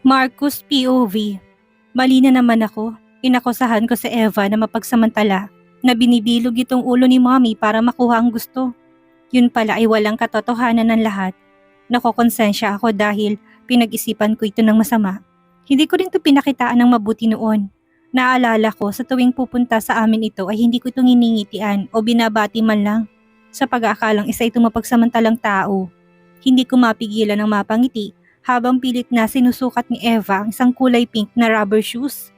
Marcus POV. Mali na naman ako. Inakusahan ko si Eva na mapagsamantala na binibilog itong ulo ni Mommy para makuha ang gusto. Yun pala ay walang katotohanan ng lahat. Nakokonsensya ako dahil pinag-isipan ko ito ng masama. Hindi ko rin ito pinakitaan ng mabuti noon. Naalala ko sa tuwing pupunta sa amin ito ay hindi ko itong iningitian o binabati man lang. Sa pag-aakalang isa itong mapagsamantalang tao. Hindi ko mapigilan ng mapangiti habang pilit na sinusukat ni Eva ang isang kulay pink na rubber shoes.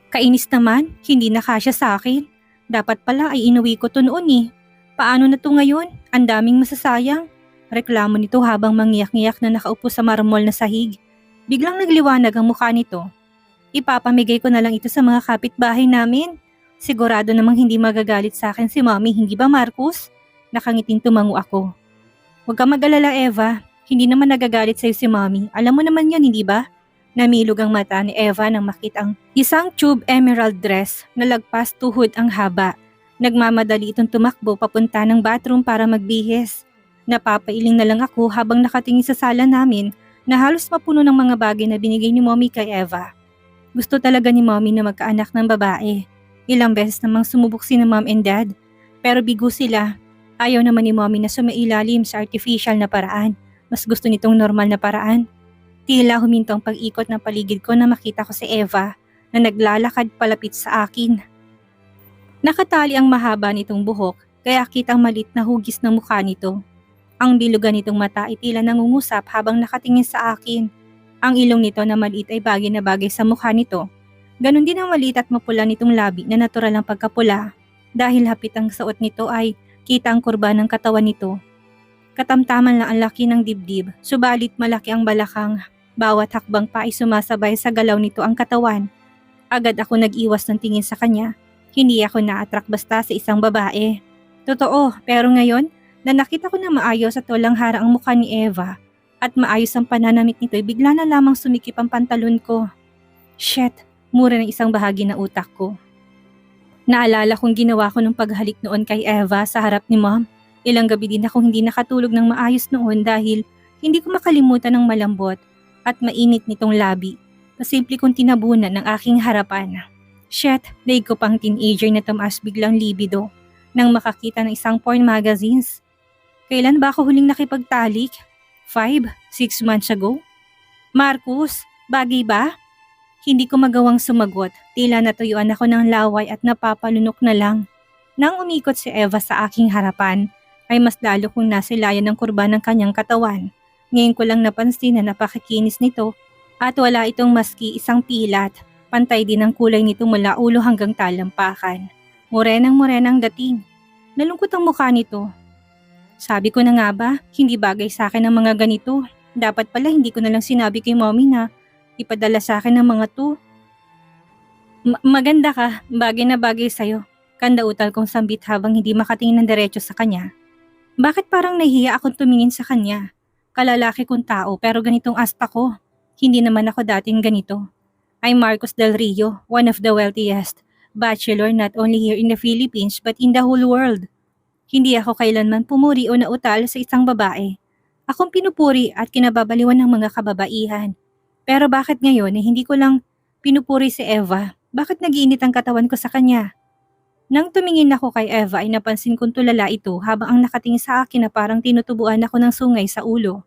Kainis naman, hindi na kasya sa akin. Dapat pala ay inuwi ko to noon eh. Paano na to ngayon? Ang daming masasayang. Reklamo nito habang mangiyak-ngiyak na nakaupo sa marmol na sahig. Biglang nagliwanag ang mukha nito. Ipapamigay ko na lang ito sa mga kapitbahay namin. Sigurado namang hindi magagalit sa akin si Mommy, hindi ba Marcus? Nakangiting tumango ako. Huwag ka mag-alala Eva. Hindi naman nagagalit sa'yo si Mommy. Alam mo naman yan, hindi ba? Namilog ang mata ni Eva nang makita ang isang tube emerald dress na lagpas tuhod ang haba. Nagmamadali itong tumakbo papunta ng bathroom para magbihis. Napapailing na lang ako habang nakatingin sa sala namin na halos mapuno ng mga bagay na binigay ni Mommy kay Eva. Gusto talaga ni Mommy na magkaanak ng babae. Ilang beses namang sumubok si na Mom and Dad. Pero bigo sila. Ayaw naman ni Mommy na sumailalim sa artificial na paraan. Mas gusto nitong normal na paraan. Tila huminto ang pag-ikot ng paligid ko na makita ko si Eva na naglalakad palapit sa akin. Nakatali ang mahaba nitong buhok kaya kitang malit na hugis ng mukha nito. Ang bilugan nitong mata ay tila nangungusap habang nakatingin sa akin. Ang ilong nito na maliit ay bagay na bagay sa mukha nito. Ganon din ang maliit at mapula nitong labi na natural ang pagkapula. Dahil hapit ang suot nito ay kita ang kurba ng katawan nito. Katamtaman lang ang laki ng dibdib, subalit malaki ang balakang. Bawat hakbang pa ay sumasabay sa galaw nito ang katawan. Agad ako nag-iwas ng tingin sa kanya. Hindi ako na-attract basta sa isang babae. Totoo, pero ngayon, na nakita ko na maayos at walang harang ang mukha ni Eva at maayos ang pananamit nito ay bigla na lamang sumikip ang pantalon ko. Shit, mura ng isang bahagi na utak ko. Naalala kong ginawa ko nung paghalik noon kay Eva sa harap ni Mom. Ilang gabi din akong hindi nakatulog ng maayos noon dahil hindi ko makalimutan ng malambot at mainit nitong labi na simple kong tinabunan ng aking harapan. Shit, daig ko pang teenager na tumaas biglang libido nang makakita ng isang porn magazines. Kailan ba ako huling nakipagtalik? 5, 6 months ago? Marcus, bagay ba? Hindi ko magawang sumagot, tila natuyuan ako ng laway at napapalunok na lang. Nang umikot si Eva sa aking harapan, ay mas lalo kong nasilayan ng kurba ng kanyang katawan. Ngayon ko lang napansin na napakikinis nito at wala itong maski isang pilat. Pantay din ang kulay nito mula ulo hanggang talampakan. Morenang-morenang dating. Nalungkot ang mukha nito. Sabi ko na nga ba, hindi bagay sa akin ang mga ganito. Dapat pala hindi ko na lang sinabi kay Mommy na ipadala sa akin ang mga to. Maganda ka, bagay na bagay sa'yo. Kandautal kong sambit habang hindi makatingin ng diretso sa kanya. Bakit parang nahihiya akong tumingin sa kanya? Kalalaki kong tao pero ganitong asta ko. Hindi naman ako dating ganito. I'm Marcos Del Rio, one of the wealthiest. Bachelor not only here in the Philippines but in the whole world. Hindi ako kailanman pumuri o nautal sa isang babae. Akong pinupuri at kinababaliwan ng mga kababaihan. Pero bakit ngayon hindi ko lang pinupuri si Eva? Bakit nagiinit ang katawan ko sa kanya? Nang tumingin ako kay Eva ay napansin kong tulala ito habang ang nakatingin sa akin na parang tinutubuan ako ng sungay sa ulo.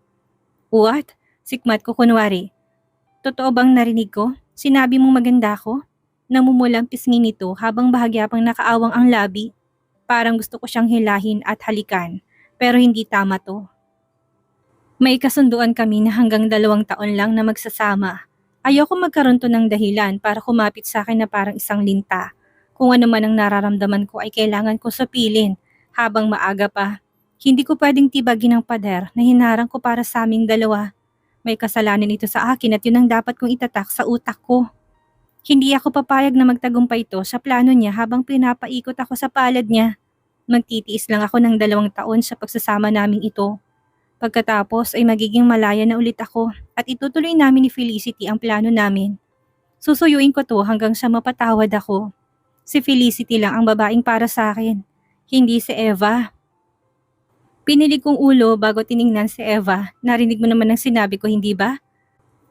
What? Sikmat ko kunwari. Totoo bang narinig ko? Sinabi mong maganda ako? Namumulang pisngi nito habang bahagya pang nakaawang ang labi. Parang gusto ko siyang hilahin at halikan, pero hindi tama to. May kasunduan kami na hanggang 2 taon lang na magsasama. Ayoko magkaroon to ng dahilan para kumapit sa akin na parang isang linta. Kung ano man ang nararamdaman ko ay kailangan ko sapilin habang maaga pa. Hindi ko pwedeng tibagin ang pader na hinarang ko para sa aming dalawa. May kasalanan ito sa akin at yun ang dapat kong itatak sa utak ko. Hindi ako papayag na magtagumpay ito sa plano niya habang pinapaikot ako sa palad niya. Magtitiis lang ako ng 2 taon sa pagsasama naming ito. Pagkatapos ay magiging malaya na ulit ako at itutuloy namin ni Felicity ang plano namin. Susuyuin ko to hanggang sa mapatawad ako. Si Felicity lang ang babaeng para sa akin, hindi si Eva. Pinilig kong ulo bago tiningnan si Eva. Narinig mo naman ang sinabi ko, hindi ba?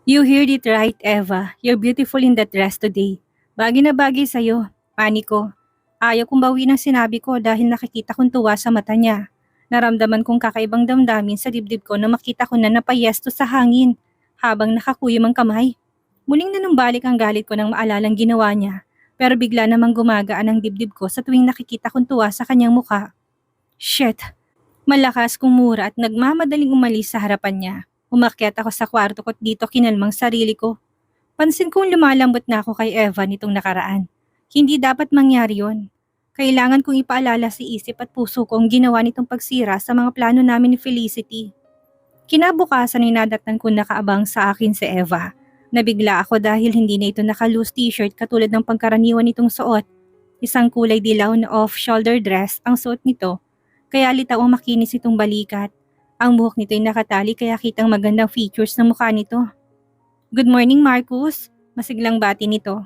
You heard it right, Eva. You're beautiful in that dress today. Bagay na bagay sa'yo. Pani ko. Ayaw kong bawi ng sinabi ko dahil nakikita kong tuwa sa mata niya. Naramdaman kong kakaibang damdamin sa dibdib ko na makita ko na napayesto sa hangin habang nakakuyom ang kamay. Muling nanumbalik ang galit ko nang maalalang ginawa niya. Pero bigla namang gumagaan ang dibdib ko sa tuwing nakikita kong tuwa sa kanyang mukha. Shit! Malakas kong mura at nagmamadaling umalis sa harapan niya. Umakyat ako sa kwarto ko at dito kinalmang sarili ko. Pansin kong lumalambot na ako kay Eva nitong nakaraan. Hindi dapat mangyari yon. Kailangan kong ipaalala sa isip at puso ko ang ginawa nitong pagsira sa mga plano namin ni Felicity. Kinabukasan ay nadatnan kong nakaabang sa akin si Eva. Nabigla ako dahil hindi na ito naka-loose t-shirt katulad ng pangkaraniwan nitong suot. Isang kulay dilaw na off-shoulder dress ang suot nito. Kaya litaw ang makinis itong balikat. Ang buhok nito ay nakatali kaya kitang magandang features ng mukha nito. Good morning, Marcus. Masiglang bati nito.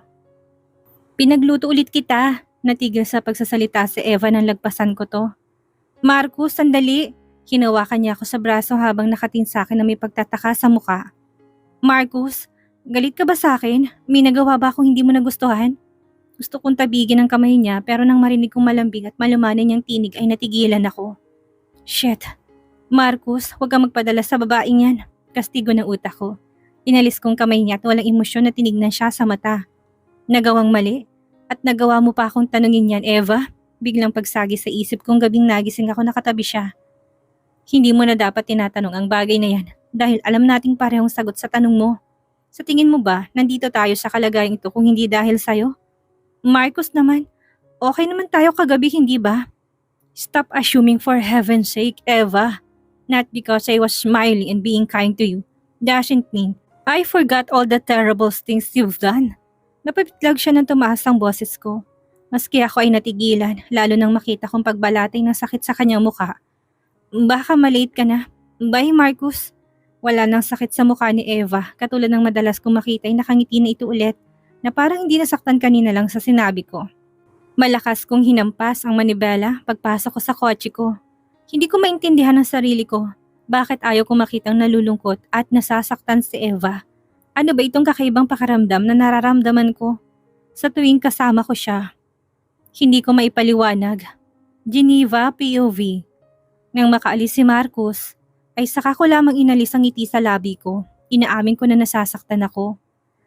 Pinagluto ulit kita. Natigil sa pagsasalita si Eva nang lagpasan ko to. Marcus, sandali. Hinawakan niya ako sa braso habang nakatingin sa akin na may pagtataka sa mukha. Marcus, galit ka ba sa akin? May nagawa ba akong hindi mo nagustuhan? Gusto kong tabigin ang kamay niya pero nang marinig kong malambing at malumanay niyang tinig ay natigilan ako. Shit. Marcus, huwag kang magpadala sa babaeng yan. Kastigo ng utak ko. Inalis kong kamay niya at walang emosyon na tinignan siya sa mata. Nagawang mali? At nagawa mo pa akong tanungin yan, Eva? Biglang pagsagi sa isip kong gabing nagising ako nakatabi siya. Hindi mo na dapat tinatanong ang bagay na yan dahil alam nating parehong sagot sa tanong mo. Sa tingin mo ba, nandito tayo sa kalagayang ito kung hindi dahil sa'yo? Marcus naman, okay naman tayo kagabi, hindi ba? Stop assuming for heaven's sake, Eva. Not because I was smiling and being kind to you doesn't mean I forgot all the terrible things you've done. Napapitlag siya ng tumaas ang boses ko. Maski ako ay natigilan, lalo nang makita kong pagbalatay ng sakit sa kanyang mukha. Baka malate ka na. Bye, Marcus. Wala nang sakit sa mukha ni Eva, katulad ng madalas kong makita ay nakangiti na ito ulit, na parang hindi nasaktan kanina lang sa sinabi ko. Malakas kong hinampas ang manibela pagpasok ko sa kotse ko. Hindi ko maintindihan ang sarili ko. Bakit ayaw ko makitang nalulungkot at nasasaktan si Eva? Ano ba itong kakaibang pakaramdam na nararamdaman ko sa tuwing kasama ko siya? Hindi ko maipaliwanag. Geneva, POV. Nang makaalis si Marcus, ay saka ko lamang inalis ang ngiti sa labi ko. Inaamin ko na nasasaktan ako.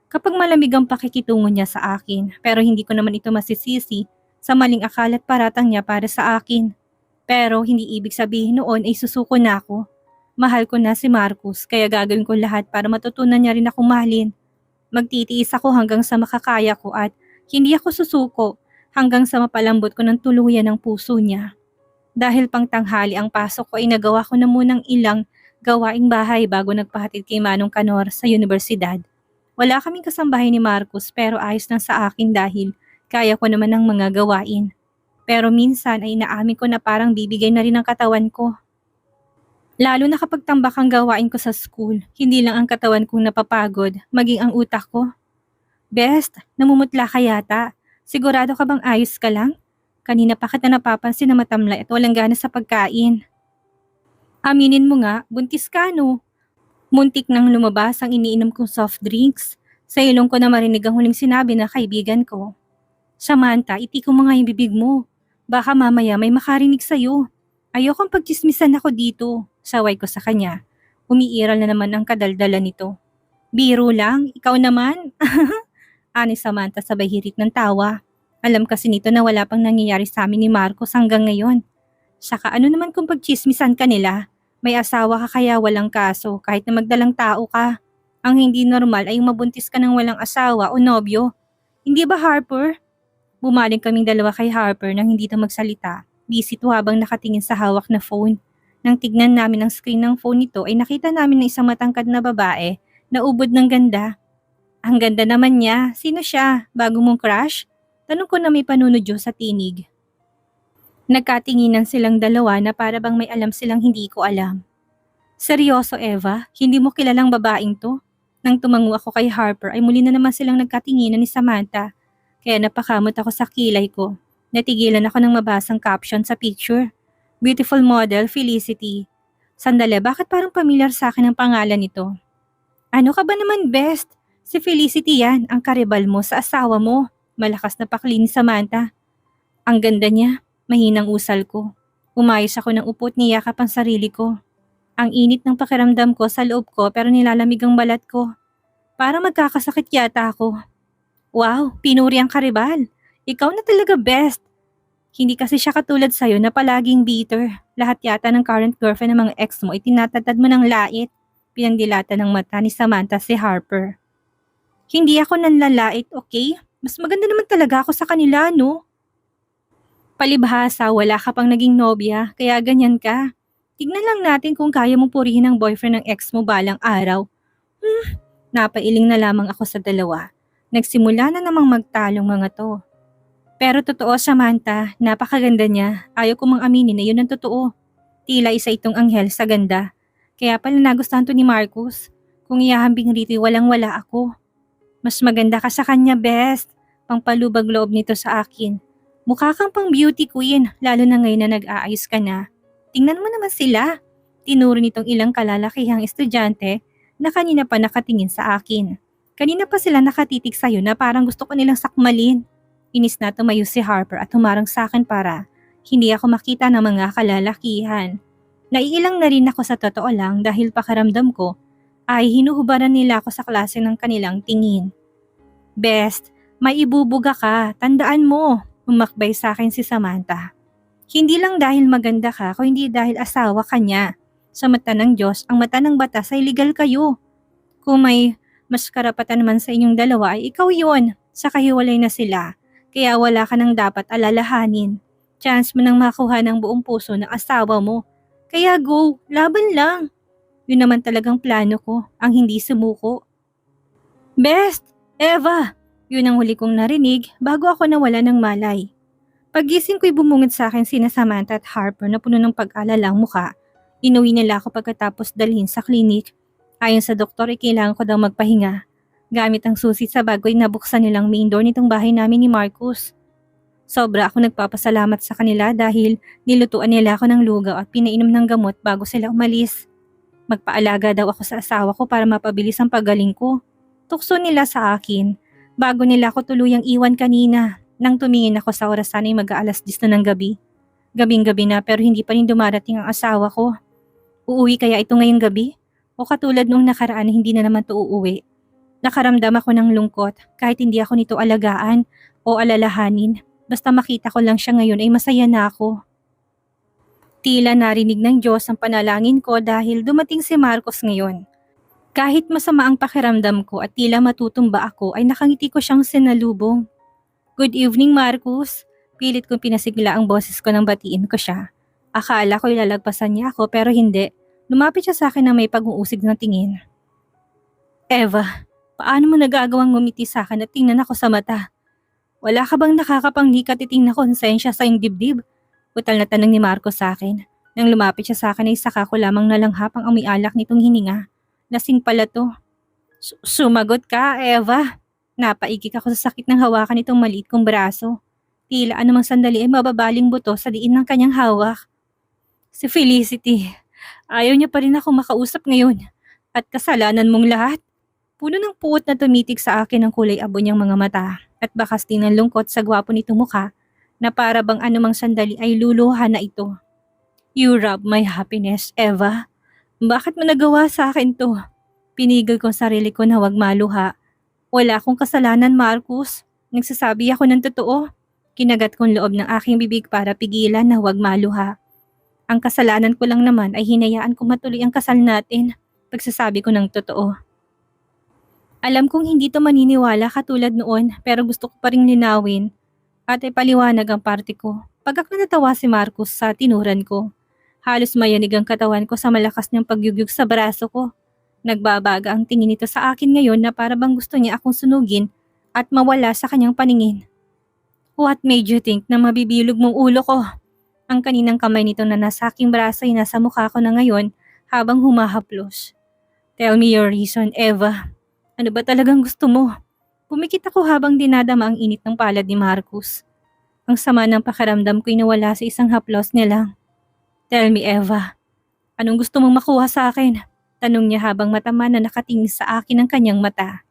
Kapag malamig ang pakikitungo niya sa akin, pero hindi ko naman ito masisisi sa maling akala at paratang niya para sa akin. Pero hindi ibig sabihin noon ay susuko na ako. Mahal ko na si Marcus kaya gagawin ko lahat para matutunan niya rin akong mahalin. Magtitiis ako hanggang sa makakaya ko at hindi ako susuko hanggang sa mapalambot ko ng tuluyan ang puso niya. Dahil pang tanghali ang pasok ko ay nagawa ko na munang ilang gawaing bahay bago nagpahatid kay Manong Kanor sa universidad. Wala kaming kasambahay ni Marcus pero ayos lang sa akin dahil kaya ko naman ang mga gawain. Pero minsan ay inaamin ko na parang bibigay na rin ang katawan ko. Lalo na kapag tambak ang gawain ko sa school, hindi lang ang katawan kong napapagod, maging ang utak ko. Best, namumutla ka yata. Sigurado ka bang ayos ka lang? Kanina pa kita napapansin na matamlay at walang gana sa pagkain. Aminin mo nga, buntis ka no? Muntik nang lumabas ang iniinom kong soft drinks. Sa ilong ko na marinig ang huling sinabi na kaibigan ko. Samantha, itiko mo nga yung bibig mo. Baka mamaya may makarinig sa'yo. Ayokong pagchismisan ako dito. Saway ko sa kanya. Umiiral na naman ang kadaldala nito. Biro lang, ikaw naman. Ani Samantha sabay hirit ng tawa. Alam kasi nito na wala pang nangyayari sa amin ni Marcos hanggang ngayon. Saka ano naman kung pagchismisan ka nila? May asawa ka kaya walang kaso kahit na magdalang tao ka. Ang hindi normal ay mabuntis ka ng walang asawa o nobyo. Hindi ba, Harper? Bumaling kaming dalawa kay Harper nang hindi ito magsalita. Busy to habang nakatingin sa hawak na phone. Nang tignan namin ang screen ng phone nito ay nakita namin na isang matangkad na babae na ubod ng ganda. Ang ganda naman niya. Sino siya? Bago mong crush? Tanong ko na may panunodyo sa tinig. Nagkatinginan silang dalawa na para bang may alam silang hindi ko alam. Seryoso, Eva? Hindi mo kilalang babaeng to? Nang tumango ako kay Harper ay muli na naman silang nagkatinginan ni Samantha. Kaya napakamot ako sa kilay ko. Natigilan ako ng mabasang caption sa picture. Beautiful model, Felicity. Sandali, bakit parang pamilyar sa akin ang pangalan nito? Ano ka ba naman, best? Si Felicity yan, ang karibal mo sa asawa mo. Malakas na pakli ni Samantha. Ang ganda niya, mahinang usal ko. Umayos ako ng upo at niyakap ang sarili ko. Ang init ng pakiramdam ko sa loob ko pero nilalamig ang balat ko. Para magkakasakit yata ako. Wow, pinuri ang karibal. Ikaw na talaga, best. Hindi kasi siya katulad sa'yo na palaging bitter. Lahat yata ng current girlfriend ng mga ex mo ay tinatatad mo ng lait. Pinandilata ng mata ni Samantha si Harper. Hindi ako nanlalait, okay? Mas maganda naman talaga ako sa kanila, no? Palibhasa, wala ka pang naging nobya, kaya ganyan ka. Tignan lang natin kung kaya mong purihin ang boyfriend ng ex mo balang araw. Napailing na lamang ako sa dalawa. Nagsimula na namang magtalong mga to. Pero totoo, Samantha, napakaganda niya. Ayaw ko mang aminin na yun ang totoo. Tila isa itong anghel sa ganda. Kaya pala nagustuhan to ni Marcus. Kung ihahambing rito'y walang-wala ako. Mas maganda ka sa kanya, best. Pangpalubag loob nito sa akin. Mukha kang pang beauty queen, lalo na ngayon na nag-aayos ka na. Tingnan mo naman sila. Tinuro nitong ilang kalalakihang estudyante na kanina pa nakatingin sa akin. Kanina pa sila nakatitig sa'yo na parang gusto ko nilang sakmalin. Inis na tumayo si Harper at humarang sa akin para hindi ako makita ng mga kalalakihan. Naiilang na rin ako sa totoo lang dahil pakiramdam ko ay hinuhubaran nila ako sa klase ng kanilang tingin. Best, may ibubuga ka, tandaan mo, umakbay sa akin si Samantha. Hindi lang dahil maganda ka, kundi dahil asawa ka niya. Sa mata ng Diyos, ang mata ng batas ay legal kayo. Kung may mas karapatan naman sa inyong dalawa ay ikaw yon, sa kahiwalay na sila. Kaya wala ka nang dapat alalahanin. Chance mo nang makuha ng buong puso ng asawa mo. Kaya go, laban lang. Yun naman talagang plano ko, ang hindi sumuko. Best! Eva! Yun ang huli kong narinig bago ako nawala ng malay. Paggising ko'y bumungad sa akin sina Samantha at Harper na puno ng pag-alala ang muka. Inuwi nila ako pagkatapos dalhin sa klinik. Ayon sa doktor ay kailangan ko daw magpahinga. Gamit ang susi sa bag ay nabuksan nilang main door nitong bahay namin ni Marcus. Sobra ako nagpapasalamat sa kanila dahil nilutuan nila ako ng lugaw at pinainom ng gamot bago sila umalis. Magpaalaga daw ako sa asawa ko para mapabilis ang paggaling ko. Tukso nila sa akin bago nila ako tuluyang iwan kanina. Nang tumingin ako sa orasan ay mag-aalas 10 na ng gabi. Gabing-gabi na pero hindi pa rin dumarating ang asawa ko. Uuwi kaya ito ngayong gabi? O katulad nung nakaraan hindi na naman to uuwi? Nakaramdam ako ng lungkot kahit hindi ako nito alagaan o alalahanin. Basta makita ko lang siya ngayon ay masaya na ako. Tila narinig ng Diyos ang panalangin ko dahil dumating si Marcos ngayon. Kahit masama ang pakiramdam ko at tila matutumba ako ay nakangiti ko siyang sinalubong. Good evening, Marcus. Pilit kong pinasigla ang boses ko nang batiin ko siya. Akala ko ilalagpasan niya ako pero hindi. Lumapit siya sa akin na may pag-uusig na tingin. Eva, paano mo nagagawang ngumiti sa akin at tingnan ako sa mata? Wala ka bang nakakapangnikat iting na konsensya sa iyong dibdib? Butal na tanong ni Marcos sa akin. Nang lumapit siya sa akin ay saka ko lamang nalanghap ang amoy alak nitong hininga. Lasing pala to. Sumagot ka, Eva. Napaigik ako sa sakit ng hawakan nitong maliit kong braso. Tila anumang sandali ay mababaling buto sa diin ng kanyang hawak. Si Felicity, ayaw niya pa rin ako makausap ngayon. At kasalanan mong lahat. Puno ng puot na tumitig sa akin ang kulay abo niyang mga mata at bakas din ng lungkot sa gwapo nitong mukha na para bang anumang sandali ay luluha na ito. You rob my happiness, Eva. Bakit mo nagawa sa akin to? Pinigil ko sarili ko na huwag maluha. Wala akong kasalanan, Marcus. Nagsasabi ako ng totoo. Kinagat kong loob ng aking bibig para pigilan na huwag maluha. Ang kasalanan ko lang naman ay hinayaan ko matuloy ang kasal natin. Pagsasabi ko ng totoo. Alam kong hindi to maniniwala katulad noon pero gusto ko pa ring linawin. At ay paliwanag ang parte ko. Pagkat natawa si Marcus sa tinuran ko. Halos mayanig ang katawan ko sa malakas niyang pagyugyug sa braso ko. Nagbabaga ang tingin nito sa akin ngayon na para bang gusto niya akong sunugin at mawala sa kanyang paningin. What made you think na mabibilog mong ulo ko? Ang kaninang kamay nito na nasa aking braso ay nasa mukha ko na ngayon habang humahaplos. Tell me your reason, Eva. Ano ba talagang gusto mo? Pumikit ako habang dinadama ang init ng palad ni Marcus. Ang sama ng pakiramdam ko'y nawala sa isang haplos niya lang. Tell me, Eva. Anong gusto mong makuha sa akin? Tanong niya habang matama na nakatingin sa akin ang kanyang mata.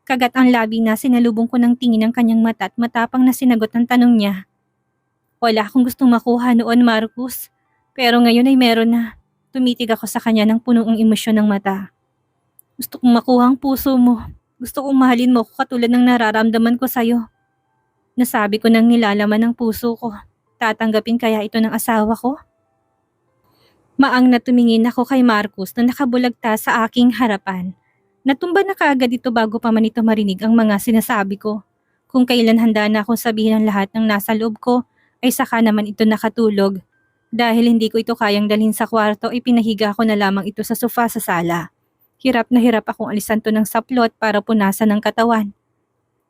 Kagat ang labi na sinalubong ko ng tingin ng kanyang mata at matapang na sinagot ang tanong niya. Wala akong gustong makuha noon, Marcus. Pero ngayon ay meron na. Tumitig ako sa kanya ng punong emosyon ng mata. Gusto kong makuha ang puso mo. Gusto kong mahalin mo ko katulad ng nararamdaman ko sa'yo. Nasabi ko nang nilalaman ng puso ko. Tatanggapin kaya ito ng asawa ko? Maang na tumingin ako kay Marcus na nakabulagta sa aking harapan. Natumba na kaagad ito bago pa man ito marinig ang mga sinasabi ko. Kung kailan handa na akong sabihin ang lahat ng nasa loob ko, ay saka naman ito nakatulog. Dahil hindi ko ito kayang dalhin sa kwarto, ipinahiga ko na lamang ito sa sofa sa sala. Hirap na hirap akong alisan to ng saplot para punasan ng katawan.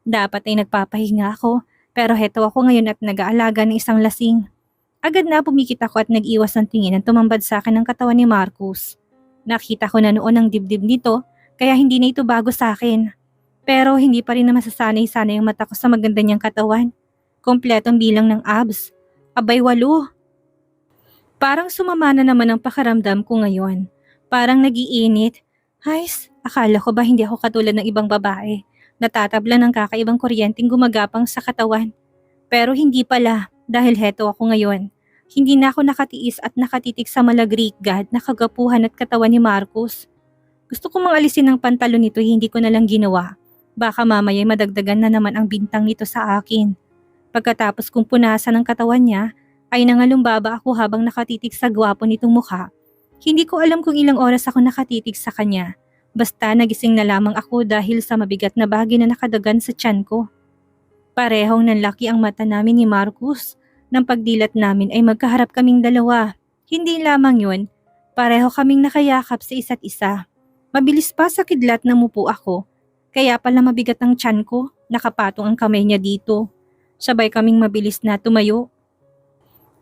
Dapat ay nagpapahinga ako, pero heto ako ngayon at nag-aalaga ng isang lasing. Agad na pumikit ako at nag-iwas ng tingin ang tumambad sa akin ng katawan ni Marcus. Nakita ko na noon ang dibdib nito, kaya hindi na ito bago sa akin. Pero hindi pa rin na masasanay-sanay ang mata ko sa maganda niyang katawan. Kompletong bilang ng abs. Abay 8. Parang sumama na naman ang pakaramdam ko ngayon. Parang nag-iinit. Hays, akala ko ba hindi ako katulad ng ibang babae? Natatabla ng kakaibang kuryenteng gumagapang sa katawan. Pero hindi pala, dahil heto ako ngayon. Hindi na ako nakatiis at nakatitik sa malagrikgad na kagapuhan at katawan ni Marcus. Gusto kong mangalisin ng pantalon nito, hindi ko na lang ginawa. Baka mamaya'y madagdagan na naman ang bintang nito sa akin. Pagkatapos kong punasan ang katawan niya, ay nangalumbaba ako habang nakatitig sa gwapo nitong mukha. Hindi ko alam kung ilang oras ako nakatitig sa kanya. Basta nagising na lamang ako dahil sa mabigat na bagay na nakadagan sa tiyan ko. Parehong nanlaki ang mata namin ni Marcus. Nang pagdilat namin ay magkaharap kaming dalawa. Hindi lamang yun, pareho kaming nakayakap sa isa't isa. Mabilis pa sa kidlat na mupo ako. Kaya pala mabigat ang tiyan ko, nakapatong ang kamay niya dito. Sabay kaming mabilis na tumayo.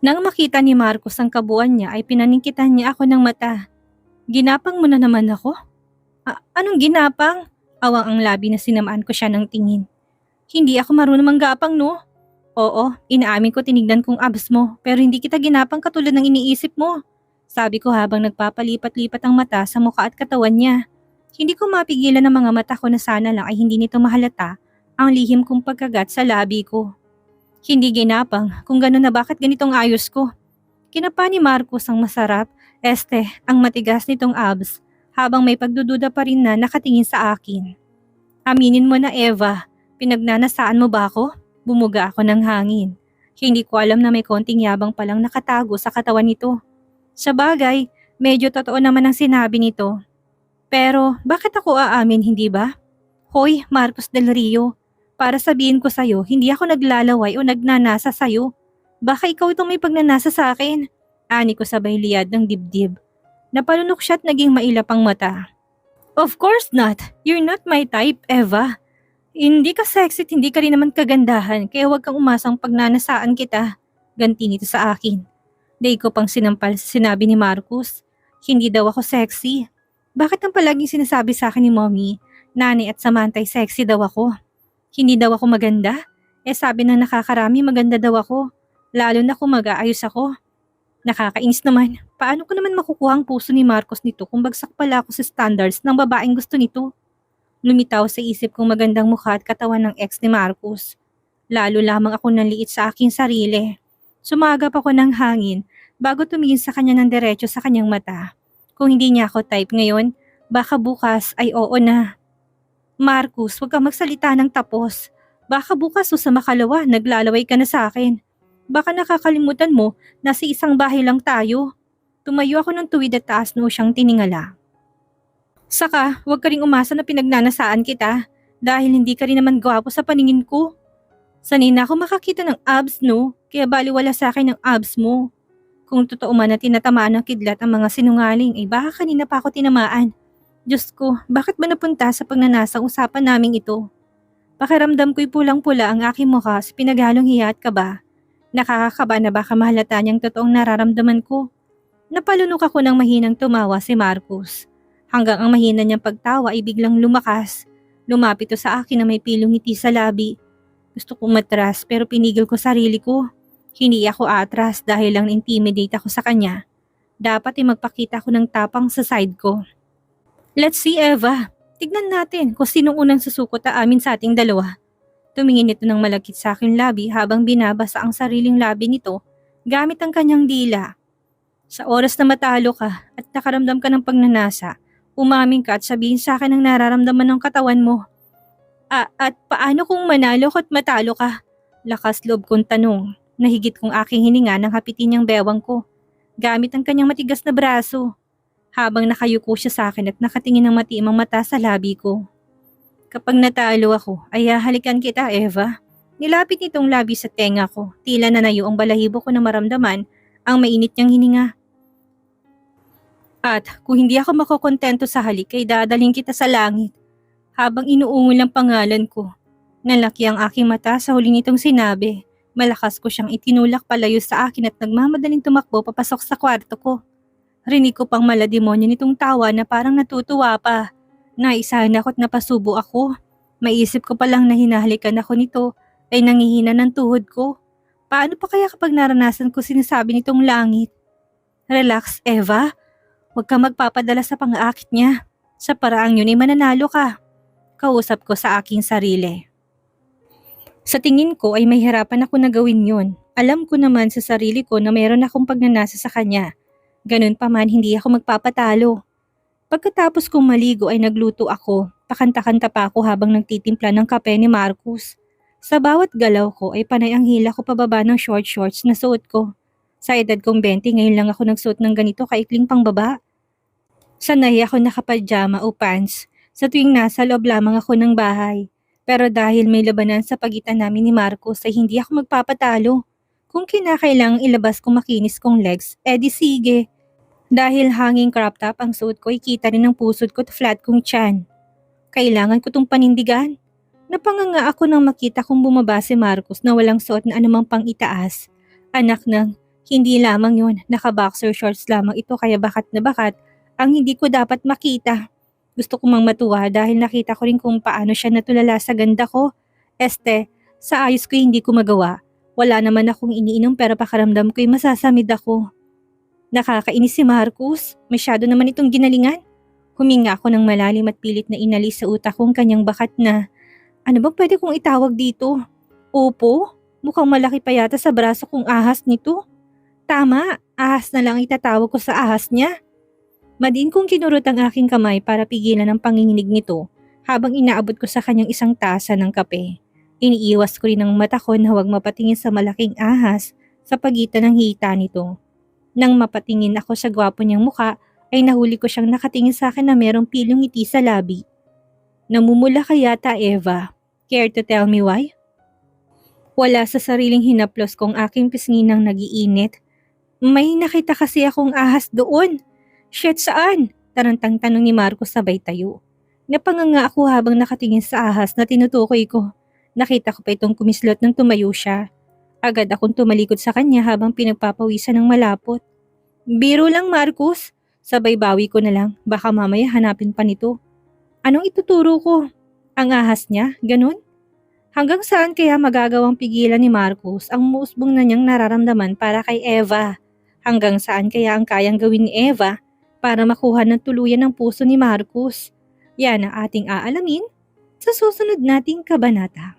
Nang makita ni Marcus ang kabuuan niya ay pinaningkitan niya ako ng mata. Ginapang mo na naman ako? Anong ginapang? Awang ang labi na sinamaan ko siya ng tingin. Hindi ako marunong manggapang, no? Oo, inaamin ko tinignan kong abs mo pero hindi kita ginapang katulad ng iniisip mo. Sabi ko habang nagpapalipat-lipat ang mata sa mukha at katawan niya. Hindi ko mapigilan ang mga mata ko na sana lang ay hindi nito mahalata ang lihim kong pagkagat sa labi ko. Hindi ginapang, kung gano'n na bakit ganitong ayos ko? Kinapa ni Marcus ang masarap, ang matigas nitong abs habang may pagdududa pa rin na nakatingin sa akin. Aminin mo na Eva, pinagnanasaan mo ba ako? Bumuga ako ng hangin. Hindi ko alam na may konting yabang palang nakatago sa katawan nito. Sa bagay, medyo totoo naman ang sinabi nito. Pero bakit ako aamin, hindi ba? Hoy, Marcos Del Rio, para sabihin ko sa'yo, hindi ako naglalaway o nagnanasa sa'yo. Baka ikaw itong may pagnanasa sa akin. Ani ko sabay liyad ng dibdib. Napalunok siya at naging mailap ang mata. Of course not. You're not my type, Eva. Hindi ka sexy at hindi ka rin naman kagandahan kaya huwag kang umasang pagnanasaan kita. Ganti nito sa akin. Day ko pang sinampal sa sinabi ni Marcus. Hindi daw ako sexy. Bakit ang palaging sinasabi sa akin ni Mommy, Nani at Samantha sexy daw ako? Hindi daw ako maganda? Sabi ng nakakarami maganda daw ako. Lalo na kung mag-aayos ako. Nakakainis naman. Paano ko naman makukuha ang puso ni Marcos nito kung bagsak pala ako sa standards ng babaeng gusto nito? Lumitaw sa isip kong magandang mukha at katawan ng ex ni Marcus. Lalo lamang ako nanliit sa aking sarili. Sumagap ako ng hangin bago tumingin sa kanya ng diretso sa kanyang mata. Kung hindi niya ako type ngayon, baka bukas ay oo na. Marcus, huwag kang magsalita ng tapos. Baka bukas o sa makalawa, naglalaway ka na sa akin. Baka nakakalimutan mo, nasa isang bahay lang tayo. Tumayo ako ng tuwid at taas noo siyang tiningala. Saka, huwag ka ring umasa na pinagnanasaan kita dahil hindi ka rin naman gwapo sa paningin ko. Sanay na ako makakita ng abs, no? Kaya baliwala sa akin ang abs mo. Kung totoo man na tinatamaan ng kidlat ang mga sinungaling, ay baka kanina pa ako tinamaan. Diyos ko, bakit ba napunta sa pagnanasang usapan naming ito? Pakiramdam ko'y pulang-pula ang aking mukha sa pinaghalong hiya at kaba. Nakakakaba na baka mahalata niyang totoong nararamdaman ko. Napalunok ako ng mahinang tumawa si Marcus. Hanggang ang mahina niyang pagtawa ay biglang lumakas. Lumapit to sa akin na may pilong ngiti sa labi. Gusto kong matras pero pinigil ko sarili ko. Hindi ako atras dahil lang intimidate ako sa kanya. Dapat ay magpakita ako ng tapang sa side ko. Let's see, Eva. Tignan natin kung sinong unang susukot amin sa ating dalawa. Tumingin ito ng malagkit sa aking labi habang binabasa ang sariling labi nito gamit ang kanyang dila. Sa oras na matalo ka at nakaramdam ka ng pagnanasa, umamin ka at sabihin sa akin ang nararamdaman ng katawan mo. At paano kung manalo ko at matalo ka? Lakas loob kong tanong. Nahigit kong aking hininga nang hapitin niyang bewang ko, gamit ang kanyang matigas na braso. Habang nakayuko siya sa akin at nakatingin ng matiimang mata sa labi ko. Kapag natalo ako, ay hahalikan kita, Eva. Nilapit nitong labi sa tenga ko, tila nanayo ang balahibo ko na maramdaman ang mainit niyang hininga. At kung hindi ako makokontento sa halik ay dadalhin kita sa langit. Habang inuungol ang pangalan ko, nalaki ang aking mata sa huli nitong sinabi. Malakas ko siyang itinulak palayo sa akin at nagmamadaling tumakbo papasok sa kwarto ko. Rinig ko pang malademonyo nitong tawa na parang natutuwa pa. Naisahan ako at napasubo ako. Maisip ko palang na hinahalikan ako nito ay nangihina ng tuhod ko. Paano pa kaya kapag naranasan ko sinasabi nitong langit? Relax, Eva. Huwag kang magpapadala sa pang-aakit niya. Sa paraang yun ay mananalo ka. Kausap ko sa aking sarili. Sa tingin ko ay may hirapan ako na gawin yun. Alam ko naman sa sarili ko na mayroon akong pagnanasa sa kanya. Ganun pa man hindi ako magpapatalo. Pagkatapos kong maligo ay nagluto ako. Pakanta-kanta pa ako habang nagtitimpla ng kape ni Marcus. Sa bawat galaw ko ay panay ang hila ko pababa ng short shorts na suot ko. Sa edad kong 20 ngayon lang ako nagsuot ng ganito kaikling pangbaba. Sanay ako nakapadyama o pants sa tuwing nasa loob lamang ako ng bahay. Pero dahil may labanan sa pagitan namin ni Marcus ay hindi ako magpapatalo. Kung kinakailangang ilabas kong makinis kong legs, edi sige. Dahil hanging crop top ang suot ko, ikita rin ang pusod ko at flat kong tiyan. Kailangan ko tong panindigan. Napanganga ako nang makita kong bumaba si Marcus na walang suot na anumang pang-itaas. Anak ng, hindi lamang yun, naka-boxer shorts lamang ito kaya bakat na bakat ang hindi ko dapat makita. Gusto ko mang matuwa dahil nakita ko rin kung paano siya natulala sa ganda ko. Sa ayos ko hindi ko magawa. Wala naman akong iniinom pero pakaramdam ko'y masasamid ako. Nakakainis si Marcus. Masyado naman itong ginalingan. Huminga ako ng malalim at pilit na inalis sa utak kong kanyang bakat na, ano bang pwede kong itawag dito? Opo? Mukhang malaki pa yata sa braso kong ahas nito. Tama, ahas na lang itatawag ko sa ahas niya. Madiin kong kinurot ang aking kamay para pigilan ang panginginig nito habang inaabot ko sa kanyang isang tasa ng kape. Iniiwas ko rin ang mata ko na huwag mapatingin sa malaking ahas sa pagitan ng hita nito. Nang mapatingin ako sa gwapo niyang muka, ay nahuli ko siyang nakatingin sa akin na merong pilyong ngiti sa labi. Namumula ka yata, Eva. Care to tell me why? Wala sa sariling hinaplos kong aking pisnginang nagiinit. May nakita kasi akong ahas doon. Shit, saan? Tarantang tanong ni Marcos sabay tayo. Napanganga ako habang nakatingin sa ahas na tinutukoy ko. Nakita ko pa itong kumislot nang tumayo siya. Agad akong tumalikod sa kanya habang pinagpapawisan ng malapot. Biro lang, Marcus. Sabay bawi ko na lang, baka mamaya hanapin pa nito. Anong ituturo ko? Ang ahas niya, ganun? Hanggang saan kaya magagawang pigilan ni Marcus ang musbong na niyang nararamdaman para kay Eva? Hanggang saan kaya ang kayang gawin ni Eva para makuha ng tuluyan ng puso ni Marcus? Yan ang ating aalamin sa susunod nating kabanata.